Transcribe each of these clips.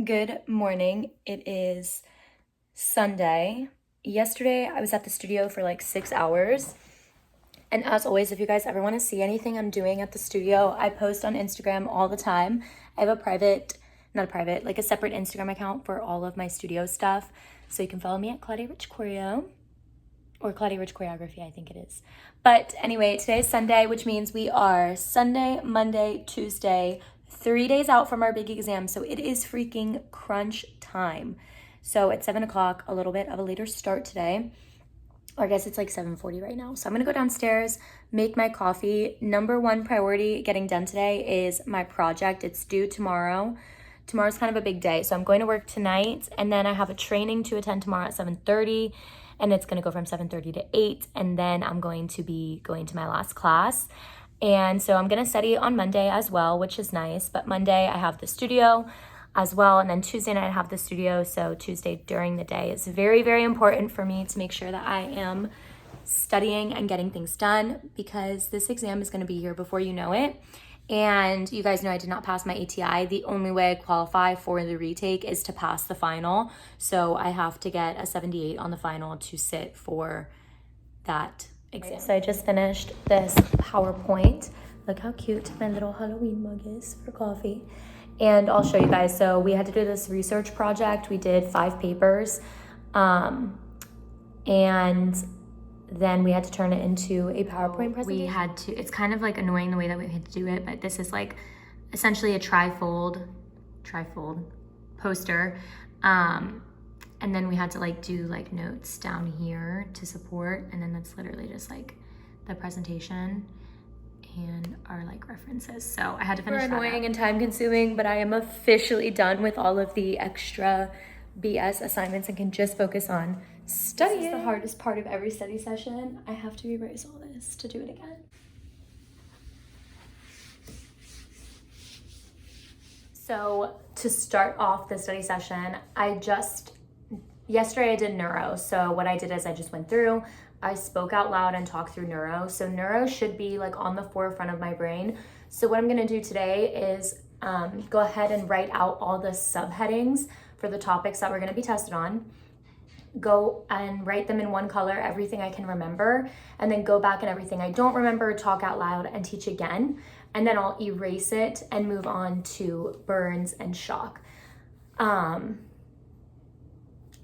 Good morning. It is Sunday. Yesterday, I was at the studio for like 6 hours. And as always, if you guys ever want to see anything I'm doing at the studio, I post on Instagram all the time. I have a separate Instagram account for all of my studio stuff. So you can follow me at Claudia Rich Choreo, or Claudia Rich Choreography, I think it is. But anyway, today is Sunday, which means we are Sunday, Monday, Tuesday, 3 days out from our big exam. So it is freaking crunch time. So at 7 o'clock, a little bit of a later start today. Or I guess it's like 7:40 right now. So I'm gonna go downstairs, make my coffee. Number one priority getting done today is my project. It's due tomorrow. Tomorrow's kind of a big day. So I'm going to work tonight, and then I have a training to attend tomorrow at 7:30, and it's gonna go from 7:30 to 8, and then I'm going to be going to my last class. And so I'm gonna study on Monday as well, which is nice. But Monday I have the studio as well, and then Tuesday night I have the studio. So Tuesday during the day is very, very important for me to make sure that I am studying and getting things done, because this exam is gonna be here before you know it. And you guys know I did not pass my ATI. The only way I qualify for the retake is to pass the final. So I have to get a 78 on the final to sit for that exam. So I just finished this PowerPoint. Look how cute my little Halloween mug is for coffee. And I'll show you guys. So we had to do this research project. We did 5 papers. And then we had to turn it into a PowerPoint presentation. It's kind of like annoying the way that we had to do it, but this is like essentially a trifold poster. And then we had to like do like notes down here to support. And then that's literally just like the presentation and our like references. So I had to finish that. Annoying and time consuming, but I am officially done with all of the extra BS assignments and can just focus on studying. This is the hardest part of every study session. I have to erase all this to do it again. So to start off the study session, yesterday I did neuro. So what I did is I just went through, I spoke out loud and talked through neuro. So neuro should be like on the forefront of my brain. So what I'm gonna do today is go ahead and write out all the subheadings for the topics that we're gonna be tested on. Go and write them in one color, everything I can remember, and then go back and everything I don't remember, talk out loud and teach again. And then I'll erase it and move on to burns and shock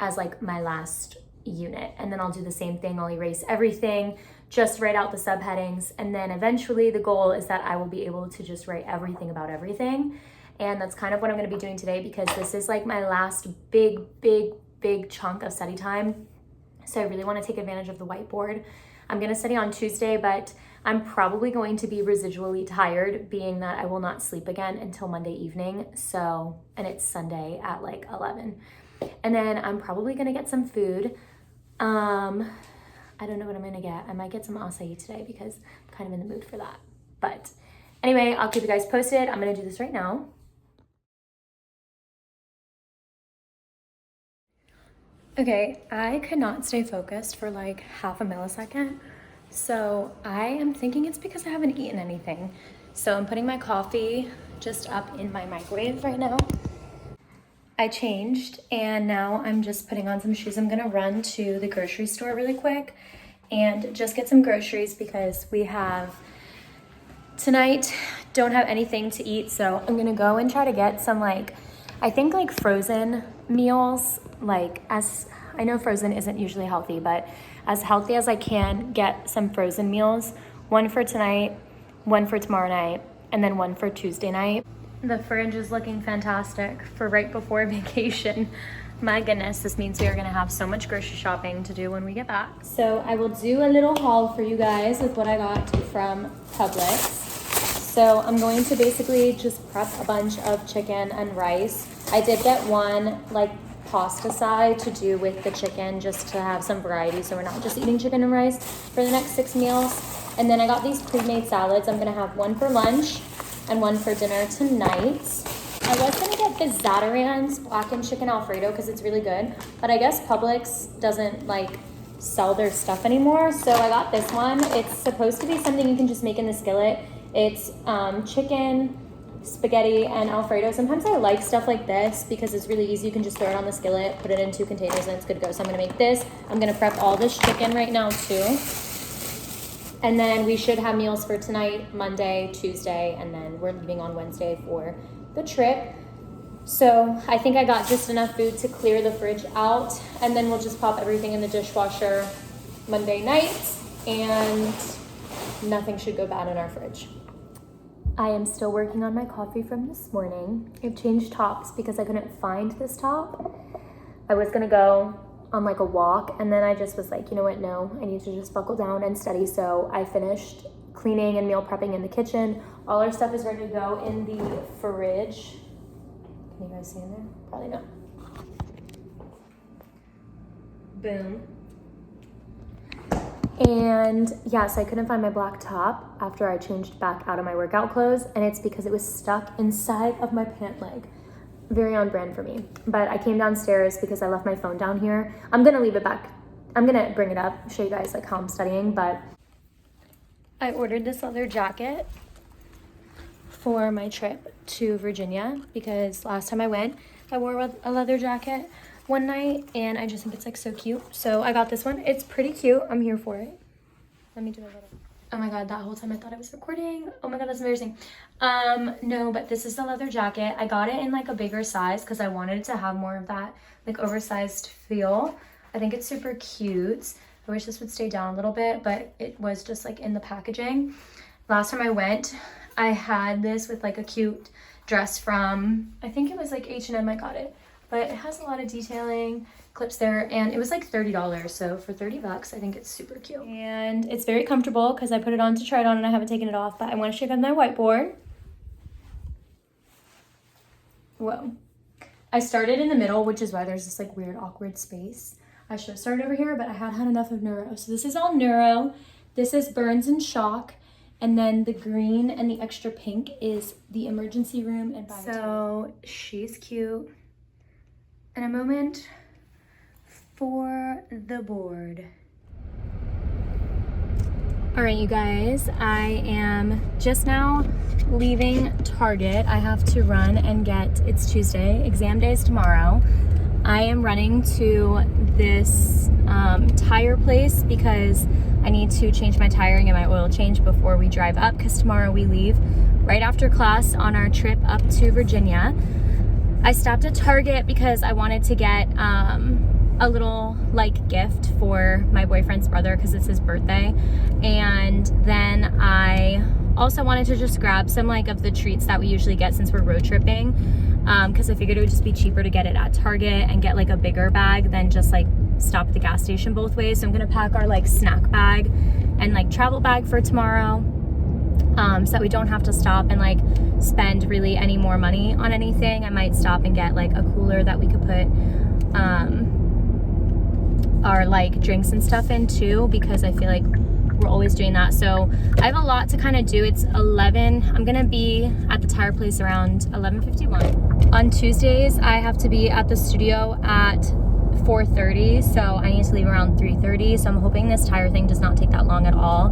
as like my last unit. And then I'll do the same thing. I'll erase everything, just write out the subheadings. And then eventually the goal is that I will be able to just write everything about everything. And that's kind of what I'm gonna be doing today, because this is like my last big chunk of study time. So I really wanna take advantage of the whiteboard. I'm gonna study on Tuesday, but I'm probably going to be residually tired, being that I will not sleep again until Monday evening. So, and it's Sunday at like 11. And then I'm probably gonna get some food. I don't know what I'm gonna get. I might get some acai today because I'm kind of in the mood for that. But anyway, I'll keep you guys posted. I'm gonna do this right now. Okay, I could not stay focused for like half a millisecond. So I am thinking it's because I haven't eaten anything. So I'm putting my coffee just up in my microwave right now. I changed and now I'm just putting on some shoes. I'm gonna run to the grocery store really quick and just get some groceries, because we have tonight, don't have anything to eat. So I'm gonna go and try to get some I think frozen meals, as I know frozen isn't usually healthy, but as healthy as I can, get some frozen meals. One for tonight, one for tomorrow night, and then one for Tuesday night. The fridge is looking fantastic for right before vacation. My goodness, this means we are gonna have so much grocery shopping to do when we get back. So I will do a little haul for you guys with what I got from Publix. So I'm going to basically just prep a bunch of chicken and rice. I did get one pasta side to do with the chicken, just to have some variety, so we're not just eating chicken and rice for the next 6 meals. And then I got these pre-made salads. I'm gonna have one for lunch and one for dinner tonight. I was gonna get the Zatarain's blackened chicken Alfredo because it's really good, but I guess Publix doesn't sell their stuff anymore, so I got this one. It's supposed to be something you can just make in the skillet. It's chicken, spaghetti and Alfredo. Sometimes I like stuff like this because it's really easy. You can just throw it on the skillet, put it in 2 containers, and it's good to go. So I'm gonna make this. I'm gonna prep all this chicken right now too. And then we should have meals for tonight, Monday, Tuesday, and then we're leaving on Wednesday for the trip. So I think I got just enough food to clear the fridge out, and then we'll just pop everything in the dishwasher Monday night, and nothing should go bad in our fridge. I am still working on my coffee from this morning. I've changed tops because I couldn't find this top. I was gonna go on like a walk, and then I just was like, you know what, no, I need to just buckle down and study. So I finished cleaning and meal prepping in the kitchen. All our stuff is ready to go in the fridge. Can you guys see in there? Probably not. Boom. And yeah, so I couldn't find my black top after I changed back out of my workout clothes, and it's because it was stuck inside of my pant leg. Very on brand for me. But I came downstairs because I left my phone down here. I'm gonna leave it back. I'm gonna bring it up, show you guys like how I'm studying, but I ordered this leather jacket for my trip to Virginia because last time I went, I wore a leather jacket one night and I just think it's like so cute. So I got this one. It's pretty cute. I'm here for it. Let me do a little. Oh my god, that whole time I thought I was recording. Oh my god, that's embarrassing. No, but this is the leather jacket. I got it in like a bigger size because I wanted to have more of that like oversized feel. I think it's super cute. I wish this would stay down a little bit, but it was just like in the packaging. Last time I went, I had this with like a cute dress from, I think it was like H&M I got it, but it has a lot of detailing, clips there, and it was like $30. So for 30 bucks, I think it's super cute. And it's very comfortable because I put it on to try it on and I haven't taken it off, but I want to show you guys my whiteboard. Whoa. I started in the middle, which is why there's this like weird awkward space. I should have started over here, but I had enough of neuro. So this is all neuro. This is burns and shock. And then the green and the extra pink is the emergency room and biotic. So she's cute. And a moment for the board. All right, you guys, I am just now leaving Target. I have to run and get, it's Tuesday, exam day is tomorrow. I am running to this tire place because I need to change my tire and get my oil change before we drive up, because tomorrow we leave right after class on our trip up to Virginia. I stopped at Target because I wanted to get a little like gift for my boyfriend's brother because it's his birthday, and then I also wanted to just grab some like of the treats that we usually get since we're road tripping, because I figured it would just be cheaper to get it at Target and get like a bigger bag than just like stop at the gas station both ways. So I'm gonna pack our like snack bag and like travel bag for tomorrow, so that we don't have to stop and like spend really any more money on anything. I might stop and get like a cooler that we could put our like drinks and stuff in too, because I feel like we're always doing that. So I have a lot to kind of do. It's 11. I'm gonna be at the tire place around 11:51. On Tuesdays, I have to be at the studio at 4:30, so I need to leave around 3:30. So I'm hoping this tire thing does not take that long at all,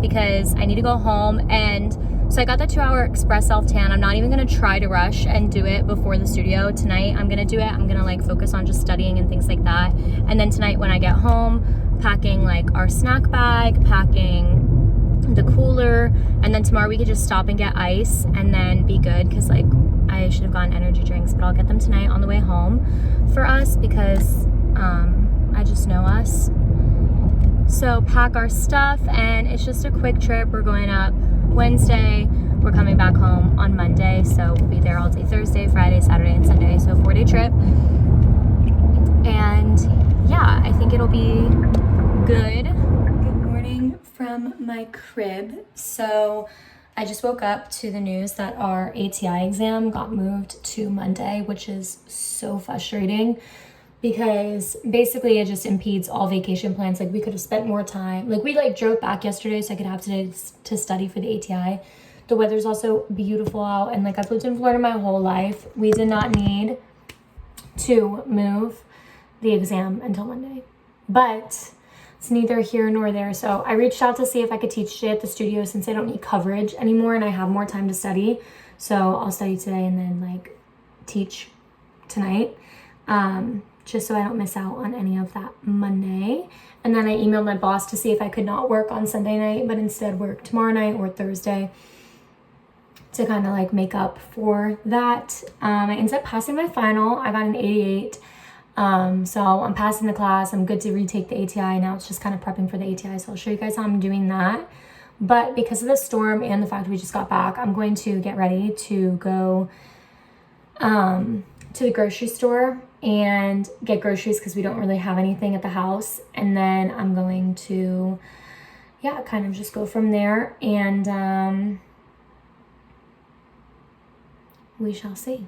because I need to go home. And so I got the 2-hour express self tan. I'm not even gonna try to rush and do it before the studio tonight. I'm gonna do it. I'm gonna like focus on just studying and things like that. And then tonight when I get home, packing like our snack bag, packing the cooler, and then tomorrow we could just stop and get ice and then be good, because like I should have gotten energy drinks, but I'll get them tonight on the way home for us, because I just know us. So pack our stuff, and it's just a quick trip. We're going up Wednesday, we're coming back home on Monday, so we'll be there all day Thursday, Friday, Saturday, and Sunday. So 4-day trip. And yeah, I think it'll be good. Good morning from my crib. So I just woke up to the news that our ATI exam got moved to Monday, which is so frustrating, because basically it just impedes all vacation plans. Like we could have spent more time. Like we like drove back yesterday so I could have today to study for the ATI. The weather's also beautiful out, and like I've lived in Florida my whole life. We did not need to move the exam until Monday, but it's neither here nor there. So I reached out to see if I could teach today at the studio since I don't need coverage anymore and I have more time to study. So I'll study today and then like teach tonight, just so I don't miss out on any of that Monday. And then I emailed my boss to see if I could not work on Sunday night, but instead work tomorrow night or Thursday to kind of like make up for that. I ended up passing my final. I got an 88. So I'm passing the class. I'm good to retake the ATI. Now it's just kind of prepping for the ATI. So I'll show you guys how I'm doing that. But because of the storm and the fact we just got back, I'm going to get ready to go to the grocery store and get groceries because we don't really have anything at the house. And then I'm going to, yeah, kind of just go from there. And we shall see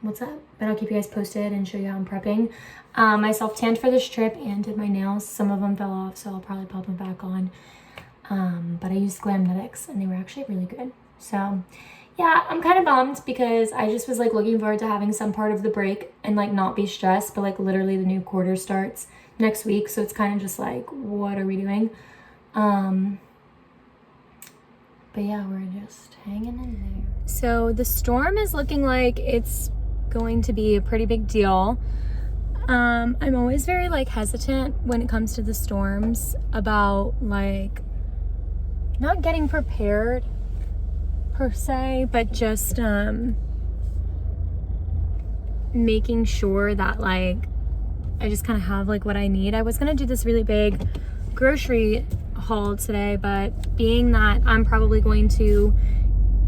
what's up. But I'll keep you guys posted and show you how I'm prepping. I self-tanned for this trip and did my nails. Some of them fell off, so I'll probably pop them back on. But I used Glamnetics and they were actually really good. So yeah, I'm kind of bummed because I just was like looking forward to having some part of the break and like not be stressed, but like literally the new quarter starts next week. So it's kind of just like, what are we doing? But yeah, we're just hanging in there. So the storm is looking like it's going to be a pretty big deal. I'm always very like hesitant when it comes to the storms about like not getting prepared per se, but just making sure that like I just kind of have like what I need. I was gonna do this really big grocery haul today, but being that I'm probably going to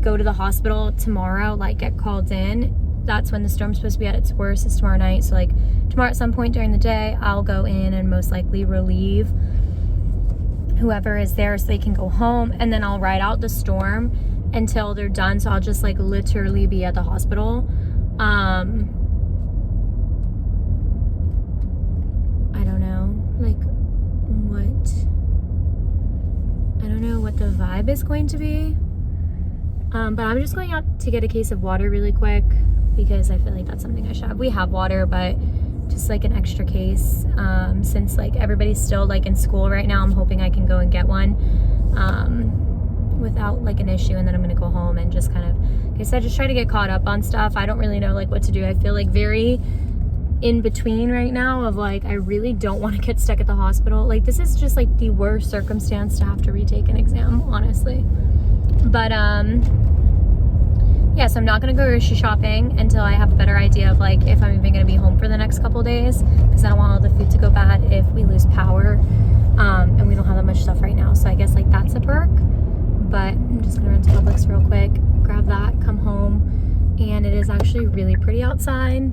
go to the hospital tomorrow, like get called in, that's when the storm's supposed to be at its worst, is tomorrow night. So like tomorrow at some point during the day, I'll go in and most likely relieve whoever is there so they can go home, and then I'll ride out the storm until they're done. So I'll just like literally be at the hospital. I don't know, like I don't know what the vibe is going to be. But I'm just going out to get a case of water really quick because I feel like that's something I should have. We have water, but just like an extra case. Since like everybody's still like in school right now, I'm hoping I can go and get one without like an issue, and then I'm gonna go home and just kind of, like I said, just try to get caught up on stuff. I don't really know like what to do. I feel like very in between right now of like, I really don't want to get stuck at the hospital. Like this is just like the worst circumstance to have to retake an exam, honestly. But yeah, so I'm not gonna go grocery shopping until I have a better idea of like if I'm even gonna be home for the next couple days, because I don't want all the food to go bad if we lose power, and we don't have that much stuff right now. So I guess like that's a perk. But I'm just gonna run to Publix real quick, grab that, come home, and it is actually really pretty outside,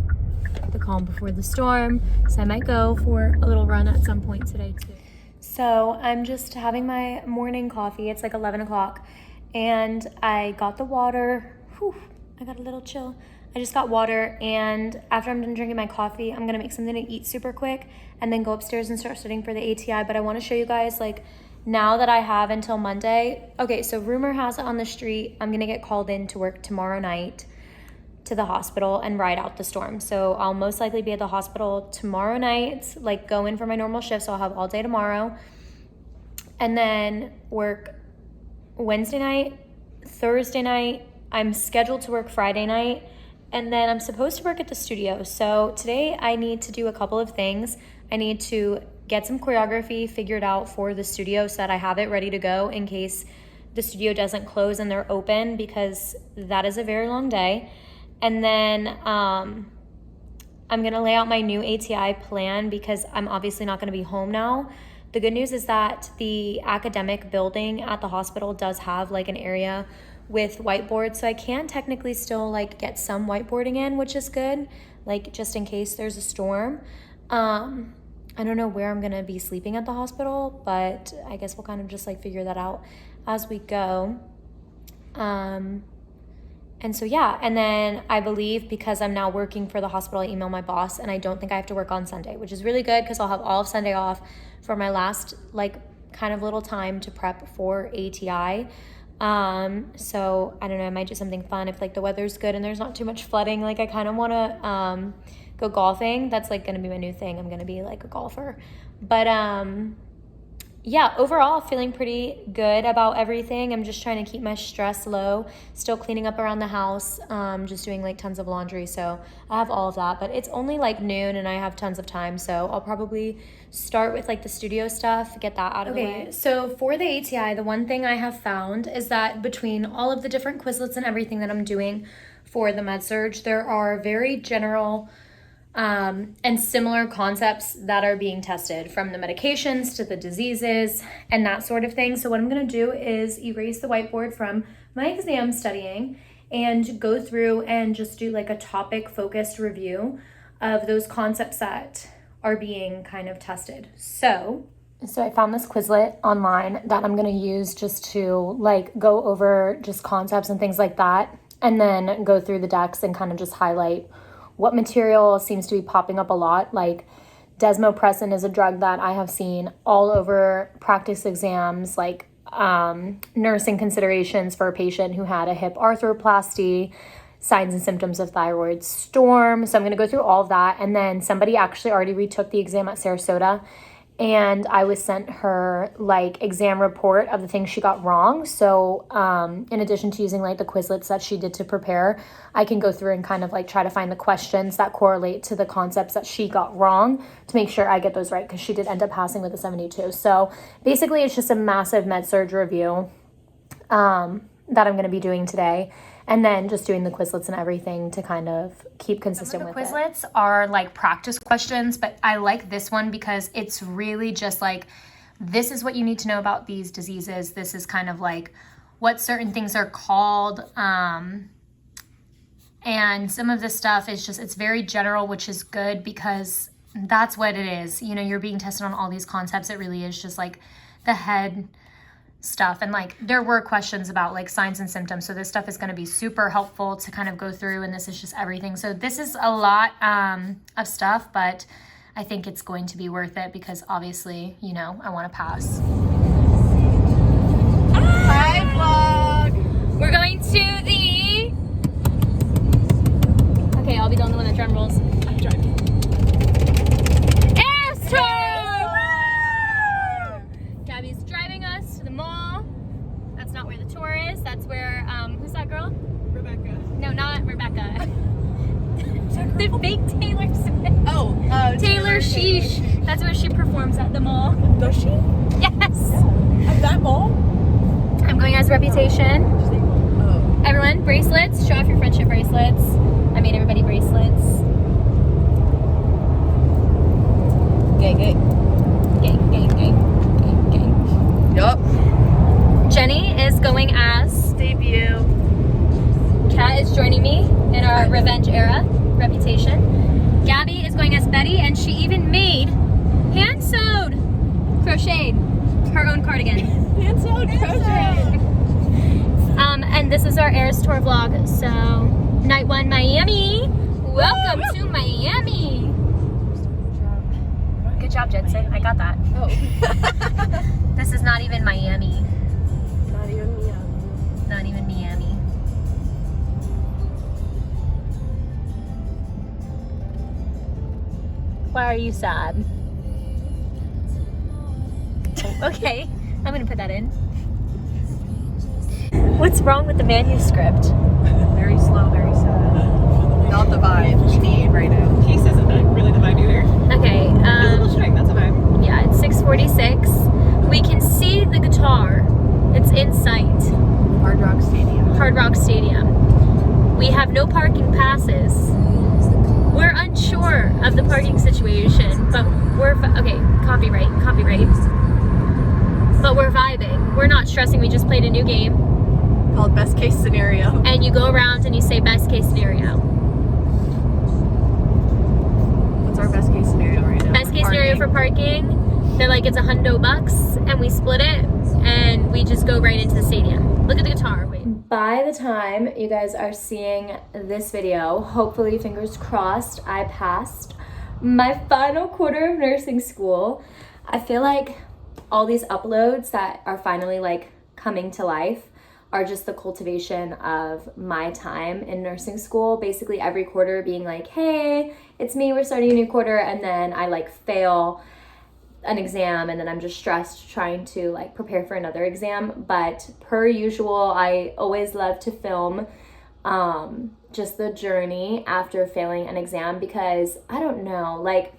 the calm before the storm, so I might go for a little run at some point today too. So I'm just having my morning coffee. It's like 11 o'clock, and I got the water. Whew, I got a little chill. I just got water, and after I'm done drinking my coffee, I'm gonna make something to eat super quick and then go upstairs and start studying for the ATI. But I want to show you guys like now that I have until Monday. Okay, so rumor has it on the street I'm gonna get called in to work tomorrow night to the hospital and ride out the storm. So I'll most likely be at the hospital tomorrow night, like go in for my normal shift, so I'll have all day tomorrow, and then work Wednesday night, Thursday night. I'm scheduled to work Friday night, and then I'm supposed to work at the studio. So today I need to do a couple of things. I need to get some choreography figured out for the studio so that I have it ready to go in case the studio doesn't close and they're open, because that is a very long day. And then I'm gonna lay out my new ATI plan because I'm obviously not gonna be home now. The good news is that the academic building at the hospital does have like an area with whiteboard, so I can technically still like get some whiteboarding in, which is good, like just in case there's a storm. I don't know where I'm gonna be sleeping at the hospital, but I guess we'll kind of just like figure that out as we go. And so yeah, and then I believe because I'm now working for the hospital, I email my boss and I don't think I have to work on Sunday, which is really good because I'll have all of Sunday off for my last like kind of little time to prep for ATI. So I don't know, I might do something fun if like the weather's good and there's not too much flooding. Like I kind of want to go golfing. That's like going to be my new thing. I'm going to be like a golfer. But yeah, overall feeling pretty good about everything. I'm just trying to keep my stress low, still cleaning up around the house, just doing like tons of laundry. So I have all of that, but it's only like noon and I have tons of time. So I'll probably start with like the studio stuff, get that out of the way. So for the ATI, the one thing I have found is that between all of the different Quizlets and everything that I'm doing for the med-surg, there are very general and similar concepts that are being tested, from the medications to the diseases and that sort of thing. So what I'm going to do is erase the whiteboard from my exam studying and go through and just do like a topic focused review of those concepts that are being kind of tested. So I found this Quizlet online that I'm going to use just to like go over just concepts and things like that, and then go through the decks and kind of just highlight what material seems to be popping up a lot. Like desmopressin is a drug that I have seen all over practice exams, like nursing considerations for a patient who had a hip arthroplasty, signs and symptoms of thyroid storm. So I'm going to go through all of that. And then somebody actually already retook the exam at Sarasota, and I was sent her like exam report of the things she got wrong. So in addition to using like the Quizlets that she did to prepare, I can go through and kind of like try to find the questions that correlate to the concepts that she got wrong to make sure I get those right, because she did end up passing with a 72. So basically it's just a massive med-surg review that I'm going to be doing today. And then just doing the Quizlets and everything to kind of keep consistent with it. Quizlets are like practice questions, but I like this one because it's really just like, this is what you need to know about these diseases. This is kind of like what certain things are called. And some of this stuff is just, it's very general, which is good because that's what it is. You know, you're being tested on all these concepts. It really is just like the head stuff. And like there were questions about like signs and symptoms, so this stuff is going to be super helpful to kind of go through, and this is just everything. So this is a lot of stuff, but I think it's going to be worth it because obviously, you know, I want to pass. Hi vlog! We're going to the... Okay, I'll be the only one that drum rolls. I'm driving. ERAS tour! Gabby's driving us to the mall. That's not where the tour is. That's where, who's that girl? Rebecca. No, not Rebecca. The fake Taylor Swift. Oh, Taylor Sheesh. That's where she performs at the mall. Does she? Yes. At that mall? I'm going as Reputation. Oh. Everyone, bracelets. Show off your friendship bracelets. I made everybody bracelets. Gang, gang. Gang, gang, gang. Yup. Jenny is going as Debut. Kat is joining me in our Revenge era Reputation. Gabby is going as Betty, and she even made hand-sewed, crocheted her own cardigan. Hand-sewed crochet. And this is our ERAS tour vlog. So night one, Miami. Welcome to Miami. Good job, Jensen. I got that. Oh. This is not even Miami. Not even Miami. Not even Miami. Why are you sad? Okay, I'm gonna put that in. What's wrong with the manuscript? Very slow, very sad. Not the vibe we need right now. Peace isn't really the vibe either. Okay, Visible string, that's a vibe. yeah, it's 6:46. We can see the guitar. It's in sight. Hard Rock Stadium. Hard Rock Stadium. We have no parking passes. We're unsure of the parking situation, but we're, okay, copyright. But we're vibing. We're not stressing, we just played a new game. Called Best Case Scenario. And you go around and you say best case scenario. What's our best case scenario right now? Best case scenario for parking, they're like, it's $100, and we split it, and we just go right into the stadium. Look at the guitar, wait. By the time you guys are seeing this video, hopefully, fingers crossed, I passed my final quarter of nursing school. I feel like all these uploads that are finally like coming to life are just the cultivation of my time in nursing school. Basically every quarter being like, hey, it's me, we're starting a new quarter, and then I like fail an exam and then I'm just stressed trying to like prepare for another exam. But per usual, I always love to film just the journey after failing an exam, because I don't know, like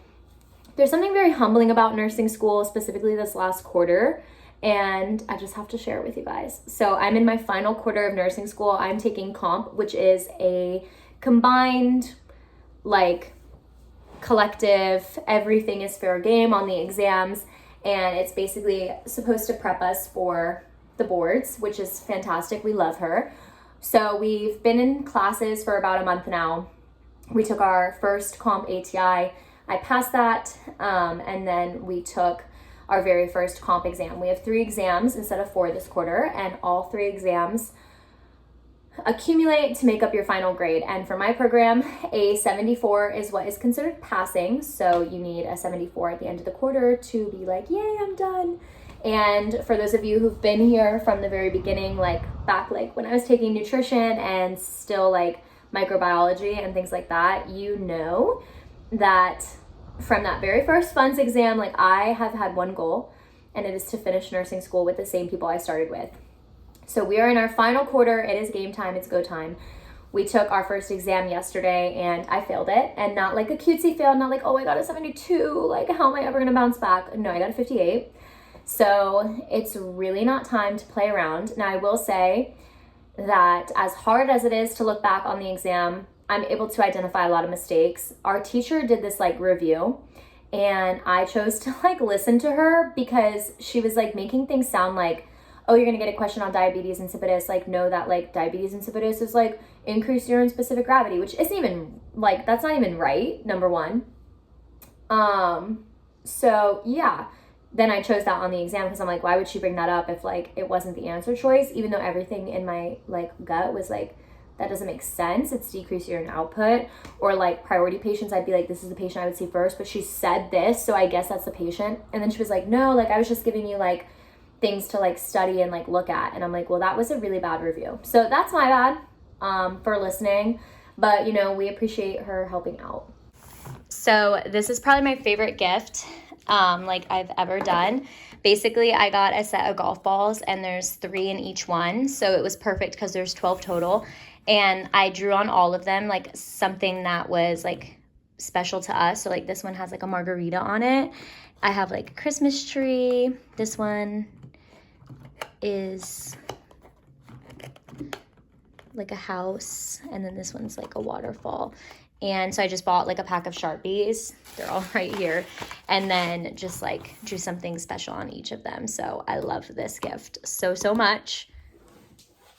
there's something very humbling about nursing school, specifically this last quarter, and I just have to share it with you guys. So I'm in my final quarter of nursing school. I'm taking comp, which is a combined like collective, everything is fair game on the exams, and it's basically supposed to prep us for the boards, which is fantastic. We love her. So we've been in classes for about a month now. We took our first comp ATI. I passed that, and then we took our very first comp exam. We have 3 exams instead of 4 this quarter, and all 3 exams accumulate to make up your final grade. And for my program, a 74 is what is considered passing. So you need a 74 at the end of the quarter to be like, yay, I'm done. And for those of you who've been here from the very beginning, like back like when I was taking nutrition and still like microbiology and things like that, you know that from that very first funds exam, like I have had one goal, and it is to finish nursing school with the same people I started with. So we are in our final quarter. It is game time. It's go time. We took our first exam yesterday and I failed it, and not like a cutesy fail, not like, oh, I got a 72. Like, how am I ever going to bounce back? No, I got a 58. So it's really not time to play around. Now, I will say that as hard as it is to look back on the exam, I'm able to identify a lot of mistakes. Our teacher did this like review, and I chose to like listen to her because she was like making things sound like, oh, you're gonna get a question on diabetes insipidus, like know that like diabetes insipidus is like increased urine specific gravity, which isn't even like, that's not even right, number one. So yeah, then I chose that on the exam because I'm like, why would she bring that up if like it wasn't the answer choice, even though everything in my like gut was like, that doesn't make sense, it's decreased urine output. Or like priority patients, I'd be like, this is the patient I would see first, but she said this, so I guess that's the patient. And then she was like, no, like I was just giving you like things to like study and like look at. And I'm like, well, that was a really bad review. So that's my bad for listening, but you know, we appreciate her helping out. So this is probably my favorite gift like I've ever done. Basically, I got a set of golf balls and there's 3 in each one. So it was perfect because there's 12 total. And I drew on all of them like something that was like special to us. So like this one has like a margarita on it. I have like a Christmas tree. This one is like a house, and then this one's like a waterfall. And so I just bought like a pack of Sharpies. They're all right here. And then just like drew something special on each of them. So I love this gift so, so much.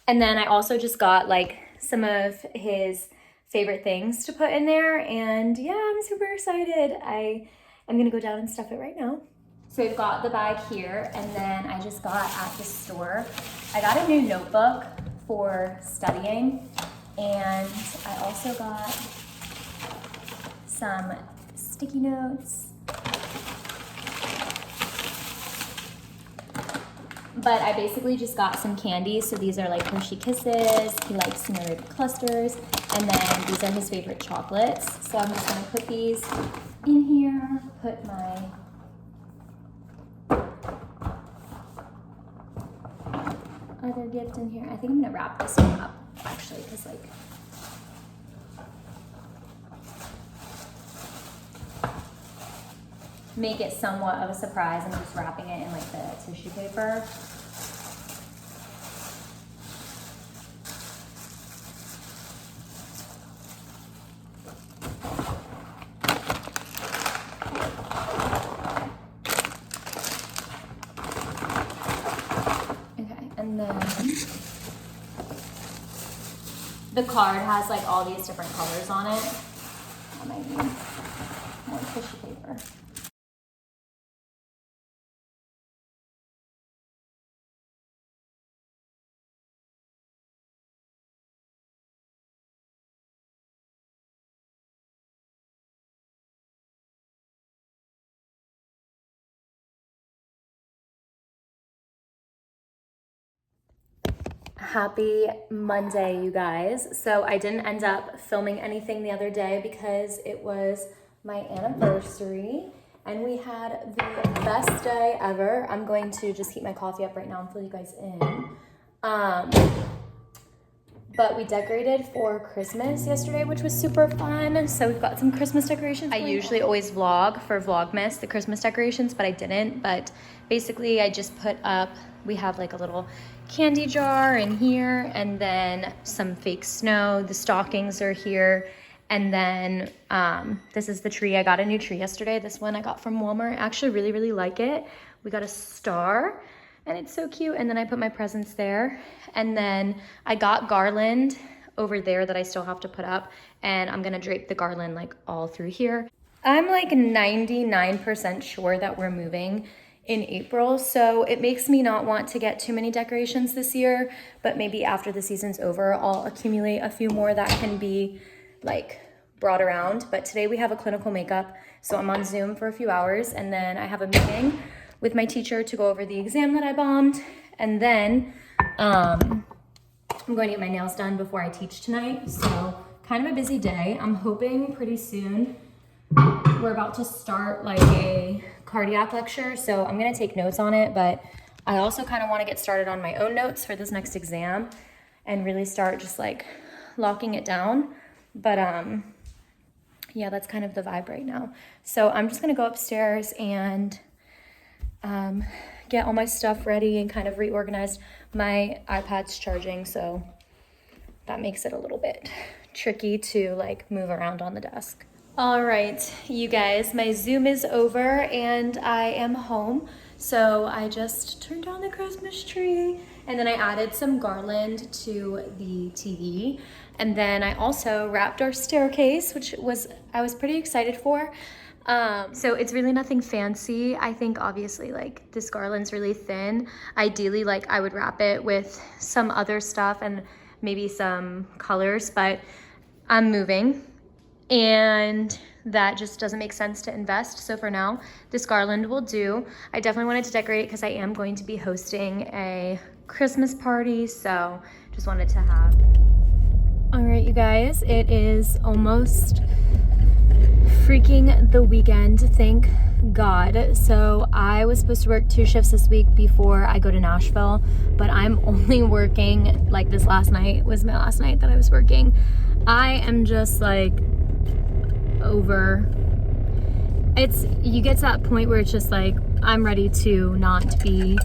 And then I also just got like some of his favorite things to put in there. And yeah, I'm super excited. I'm gonna go down and stuff it right now. So we've got the bag here, and then I just got at the store, I got a new notebook for studying, and I also got some sticky notes. But I basically just got some candies. So these are like Hershey Kisses. He likes narrative clusters. And then these are his favorite chocolates. So I'm just gonna put these in here, put my other gift in here. I think I'm gonna wrap this one up actually, because like make it somewhat of a surprise. I'm just wrapping it in like the tissue paper. Okay, and then the card has like all these different colors on it. I might need more tissue paper. Happy Monday, you guys. So I didn't end up filming anything the other day because it was my anniversary, and we had the best day ever. I'm going to just heat my coffee up right now and fill you guys in. But we decorated for Christmas yesterday, which was super fun. So we've got some Christmas decorations. I usually always vlog for Vlogmas, the Christmas decorations, but I didn't. But basically I just put up, we have like a little candy jar in here, and then some fake snow. The stockings are here. And then this is the tree. I got a new tree yesterday. This one I got from Walmart. I actually really, really like it. We got a star. And it's so cute. And then I put my presents there. And then I got garland over there that I still have to put up. And I'm gonna drape the garland like all through here. I'm like 99% sure that we're moving in April. So it makes me not want to get too many decorations this year. But maybe after the season's over, I'll accumulate a few more that can be like brought around. But today we have a clinical makeup. So I'm on Zoom for a few hours. And then I have a meeting with my teacher to go over the exam that I bombed. And then I'm going to get my nails done before I teach tonight. So kind of a busy day. I'm hoping pretty soon we're about to start like a cardiac lecture. So I'm gonna take notes on it, but I also kind of want to get started on my own notes for this next exam and really start just like locking it down. But yeah, that's kind of the vibe right now. So I'm just gonna go upstairs and get all my stuff ready and kind of reorganized. My iPad's charging, so that makes it a little bit tricky to like move around on the desk. All right, you guys, my Zoom is over and I am home. So I just turned on the Christmas tree and then I added some garland to the TV. And then I also wrapped our staircase, which I was pretty excited for. So it's really nothing fancy. I think obviously like this garland's really thin. Ideally, like I would wrap it with some other stuff and maybe some colors, but I'm moving and that just doesn't make sense to invest. So for now, this garland will do. I definitely wanted to decorate because I am going to be hosting a Christmas party. So just wanted to have. All right, you guys, it is almost freaking the weekend, thank God. So I was supposed to work 2 shifts this week before I go to Nashville, but I'm only working, like this last night was my last night that I was working. I am just like over. You get to that point where it's just like, I'm ready to not be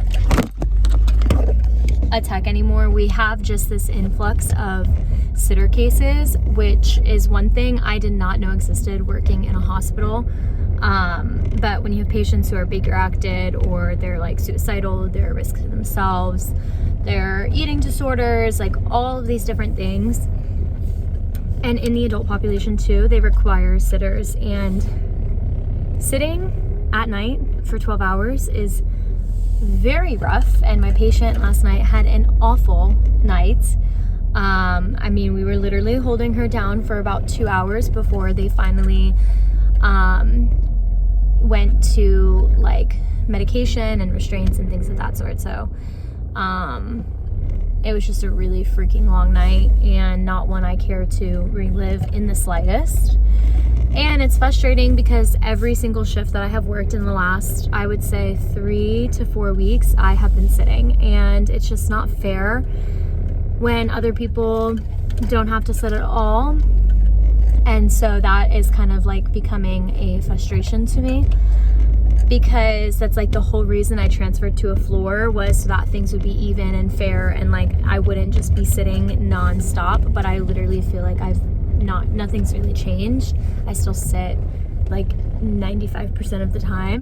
a tech anymore. We have just this influx of sitter cases, which is one thing I did not know existed working in a hospital. But when you have patients who are Baker acted or they're like suicidal, they're a risk to themselves, they're eating disorders, like all of these different things. And in the adult population too, they require sitters, and sitting at night for 12 hours is very rough. And my patient last night had an awful night. I mean, we were literally holding her down for about 2 hours before they finally went to like medication and restraints and things of that sort. So it was just a really freaking long night and not one I care to relive in the slightest. And it's frustrating because every single shift that I have worked in the last, I would say 3 to 4 weeks, I have been sitting, and it's just not fair when other people don't have to sit at all. And so that is kind of like becoming a frustration to me, because that's like the whole reason I transferred to a floor, was so that things would be even and fair, and like I wouldn't just be sitting nonstop. But I literally feel like nothing's really changed. I still sit like 95% of the time.